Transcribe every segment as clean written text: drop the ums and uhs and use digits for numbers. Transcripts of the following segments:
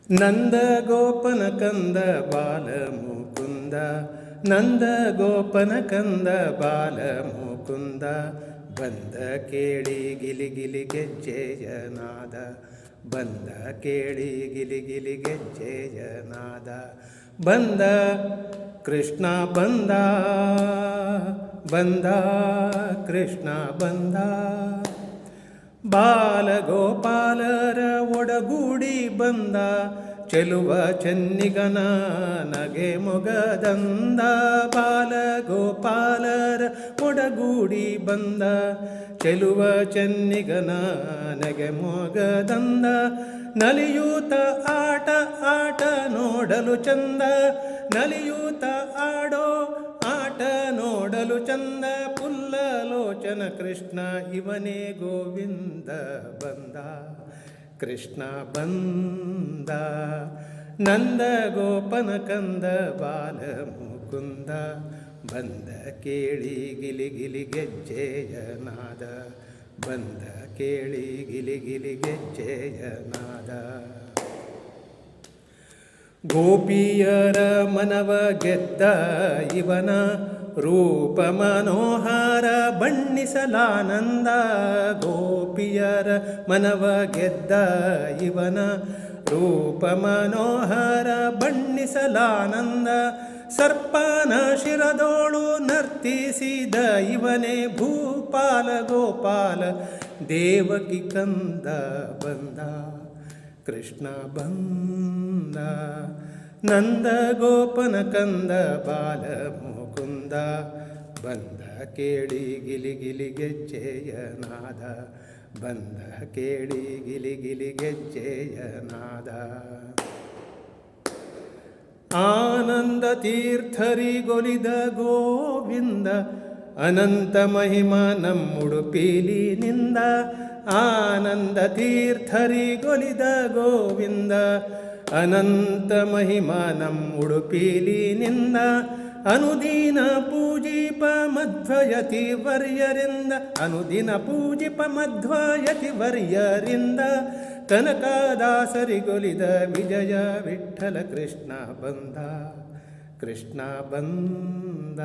ನಂದ ಗೋಪನ ಕಂದ ಬಾಲ ಮುಕುಂದ, ನಂದ ಗೋಪನ ಕಂದ ಬಾಲ ಮುಕುಂದ, ಬಂದ ಕೇಳಿ ಗಿಲಿ ಗಿಲಿ ಗೆಜ್ಜೆಯ ನಾದ, ಬಂದ ಕೇಳಿ ಗಿಲಿ ಗಿಲಿ ಗೆಜ್ಜೆಯ ನಾದ, ಬಂದ ಕೃಷ್ಣ ಬಂದ, ಬಂದ ಕೃಷ್ಣ ಬಂದ. ಬಾಲಗೋಪಾಲರ ಒಡಗೂಡಿ ಬಂದ, ಚೆಲುವ ಚೆನ್ನಿಗನ ನಗೆ ಮೊಗದಂದ. ಬಾಲಗೋಪಾಲರ ಒಡಗೂಡಿ ಬಂದ, ಚೆಲುವ ಚೆನ್ನಿಗನ ನಗೆ ಮೊಗದಂದ. ನಲಿಯೂತ ಆಟ ಆಟ ನೋಡಲು ಚಂದ, ನಲಿಯೂತ ಆಡೋ ಆಟ ನೋಡಲು ಚಂದ. ಪುಲ್ಲಲೋಚನ ಕೃಷ್ಣ ಇವನೇ ಗೋವಿಂದ ಬಂದ, ಕೃಷ್ಣ ಬಂದ. ನಂದ ಗೋಪನ ಕಂದ ಬಾಲ ಮುಕುಂದ, ಬಂದ ಕೇಳಿ ಗಿಲಿ ಗಿಲಿ ಗೆಜ್ಜೆಯ ನಾದ, ಬಂದ ಕೇಳಿ ಗಿಲಿ ಗಿಲಿ ಗೆಜ್ಜೆಯ ನಾದ. ಗೋಪಿಯರ ಮನವ ಗೆದ್ದ ಇವನ ರೂಪ ಮನೋಹರ ಬಣ್ಣಿಸಲಾನಂದ. ಗೋಪಿಯರ ಮನವ ಗೆದ್ದ ಇವನ ರೂಪ ಮನೋಹರ ಬಣ್ಣಿಸಲಾನಂದ. ಸರ್ಪನ ಶಿರದೋಳು ನರ್ತಿಸಿದ ಇವನೇ ಭೂಪಾಲ ಗೋಪಾಲ ದೇವಕಿ ಕಂದ ಬಂದ, ಕೃಷ್ಣ ಬಂದ. ನಂದ ಗೋಪನ ಕಂದ ಬಾಲ ಮುಕುಂದ, ಬಂದ ಕೇಳಿ ಗಿಲಿ ಗಿಲಿ ಗೆಜ್ಜೆಯ ನಾದ, ಬಂದ ಕೇಳಿ ಗಿಲಿ ಗಿಲಿ ಗೆಜ್ಜೆಯ ನಾದ. ಆನಂದ ತೀರ್ಥರಿಗೊಲಿದ ಗೋವಿಂದ, ಅನಂತ ಮಹಿಮಾ ನಮ್ಮುಡುಪೀಲಿನಿಂದ. ಆನಂದ ತೀರ್ಥರಿಗೊಲಿದ ಗೋವಿಂದ, ಅನಂತ ಮಹಿಮಾ ನಮ್ಮುಡುಪೀಲಿನಿಂದ. ಅನುದಿನ ಪೂಜಿಪ ಮಧ್ವಯತಿ ವರ್ಯರಿಂದ, ಅನುದಿನ ಪೂಜಿಪ ಮಧ್ವಯತಿ ವರ್ಯರಿಂದ. ಕನಕದಾಸರಿಗೊಲಿದ ವಿಜಯ ವಿಠ್ಠಲ ಕೃಷ್ಣ ಬಂದ, ಕೃಷ್ಣ ಬಂದ.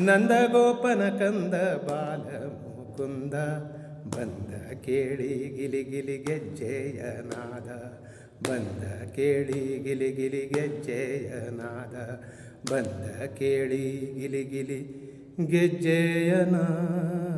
ನಂದಗೋಪನ ಕಂದ ಬಾಲ ಮುಕುಂದ, ಬಂದ ಕೇಳಿ ಗಿಲಿ ಗಿಲಿ ಗೆಜ್ಜೆಯ ನಾದ, ಬಂದ ಕೇಳಿ ಗಿಲಿ ಗಿಲಿ ಗೆಜ್ಜೆಯ ನಾದ, ಬಂದ ಕೇಳಿ ಗಿಲಿ ಗಿಲಿ ಗೆಜ್ಜೆಯ ನಾದ.